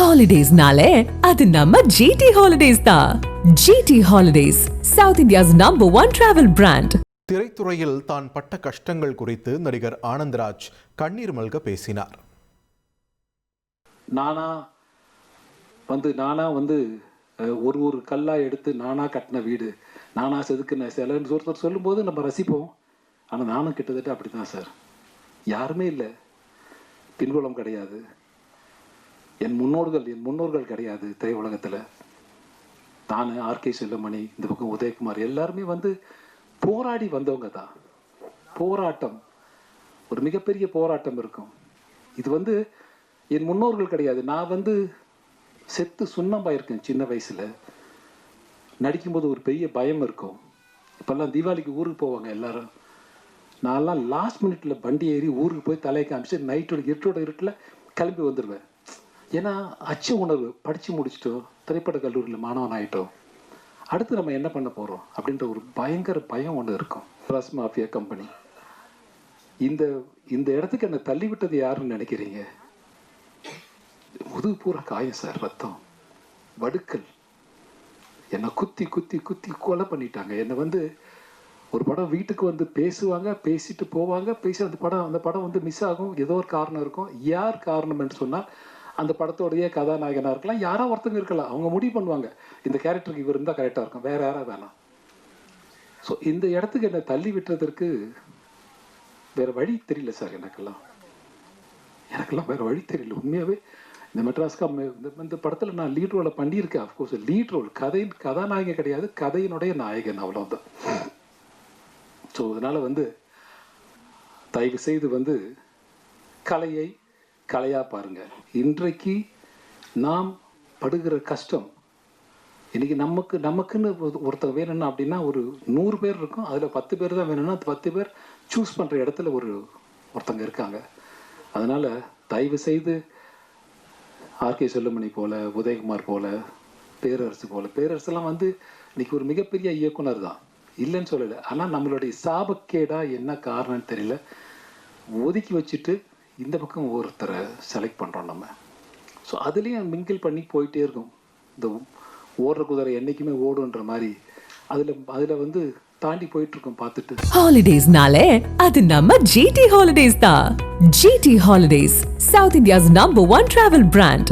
ஹாலிடேஸ்னாலே அது நம்ம ஜிடி ஹாலிடேஸ் தான். GT holidays, south India's number 1 travel brand. திரைத்துறையில் தான் பட்ட கஷ்டங்கள் குறித்து நடிகர் ஆனந்த்ராஜ் கண்ணீர் மல்க பேசினார். நானா வந்து ஒரு கல்லா எடுத்து நானா கட்டின வீடு, நானா செதுக்குன சிலைன்னு ஒருத்தர் சொல்லும்போது நம்ம ரசிப்போம். ஆனால் நானும் கிட்டத்தட்ட அப்படி தான் சார். யாருமே இல்லை, பின்புலம் கிடையாது, என் முன்னோர்கள் கிடையாது திரையுலகத்தில். நான் ஆர்கே செல்வமணி, இந்த பக்கம் உதயகுமார், எல்லாருமே வந்து போராடி வந்தவங்க தான். போராட்டம், ஒரு மிகப்பெரிய போராட்டம் இருக்கும். இது வந்து என் முன்னோர்கள் கிடையாது. நான் வந்து செத்து சுண்ணமாயிருக்கேன் சின்ன வயசில். நடிக்கும்போது ஒரு பெரிய பயம் இருக்கும். இப்போல்லாம் தீபாவளிக்கு ஊருக்கு போவாங்க எல்லாரும். நான்லாம் லாஸ்ட் மினிட்ல வண்டி ஏறி ஊருக்கு போய் தலையை காமிச்சு நைட்டோட இருட்டில் கிளம்பி வந்துடுவேன். ஏன்னா அச்ச உணர்வு, படித்து முடிச்சிட்டோம், திரைப்பட கல்லூரியில் மாணவன் ஆகிட்டோம், அடுத்து நம்ம என்ன பண்ண போகிறோம் அப்படின்ற ஒரு பயங்கர பயம் ஒன்று இருக்கும். ரஸ் மாஃபியா கம்பெனி இந்த இடத்துக்கு என்னை தள்ளிவிட்டது யாருன்னு நினைக்கிறீங்க? முதுகு பூரா காயம் சார், ரத்தம், வடுக்கல். என்னை குத்தி குத்தி குத்தி கொலை பண்ணிட்டாங்க. என்னை வந்து ஒரு படம் வீட்டுக்கு வந்து பேசுவாங்க, பேசிட்டு போவாங்க, அந்த படம் வந்து மிஸ் ஆகும். ஏதோ ஒரு காரணம் இருக்கும். யார் காரணம்னு சொன்னால் அந்த படத்தோடைய கதாநாயகனாக இருக்கலாம், யாரோ ஒருத்தங்க இருக்கலாம். அவங்க முடிவு பண்ணுவாங்க, இந்த கேரக்டருக்கு இவர் இருந்தால் கரெக்டாக இருக்கும், வேற யாராவது வேணாம். ஸோ இந்த இடத்துக்கு என்னை தள்ளி விட்டுறதுக்கு வேற வழி தெரியல சார். எனக்கெல்லாம் வேற வழி தெரியல உண்மையாகவே. இந்த மெட்ராஸ்கா இந்த படத்தில் நான் லீட் ரோலை பண்ணியிருக்கேன். அஃப்கோர்ஸ் லீட் ரோல், கதாநாயகன் கிடையாது, கதையினுடைய நாயகன், அவ்வளோதான். ஸோ அதனால் வந்து தயவு செய்து வந்து கலையை கலையாக பாருங்கள். இன்றைக்கு நாம் படுகிற கஷ்டம், இன்றைக்கி நமக்குன்னு ஒருத்தர் வேணும்னா அப்படின்னா ஒரு 100 பேர் இருக்கும், அதில் 10 பேர் தான் வேணும்னா 10 பேர் சூஸ் பண்ணுற இடத்துல ஒருத்தங்க இருக்காங்க. அதனால் தயவு செய்து ஆர்கே செல்வமணி போல், உதயகுமார் போல், பேரரசுலாம் வந்து இன்றைக்கி ஒரு மிகப்பெரிய இயக்குனர் தான், இல்லைன்னு சொல்லலை. ஆனால் நம்மளுடைய சாபக்கேடா என்ன காரணம்னு தெரியல, ஒதுக்கி வச்சுட்டு இந்த பக்கம் ஒருத்தரை செலக்ட் பண்ணுறோம் நம்ம. ஸோ அதுலேயும் மிங்கிள் பண்ணி போயிட்டே இருக்கும். இந்த ஓடுற குதிரை என்றைக்குமே ஓடுன்ற மாதிரி அதில் வந்து தாண்டி போயிட்டு இருக்கோம் பார்த்துட்டு. ஹாலிடேஸ்னாலே அது நம்ம ஜிடி ஹாலிடேஸ் தான். GT holidays, south India's number 1 travel brand.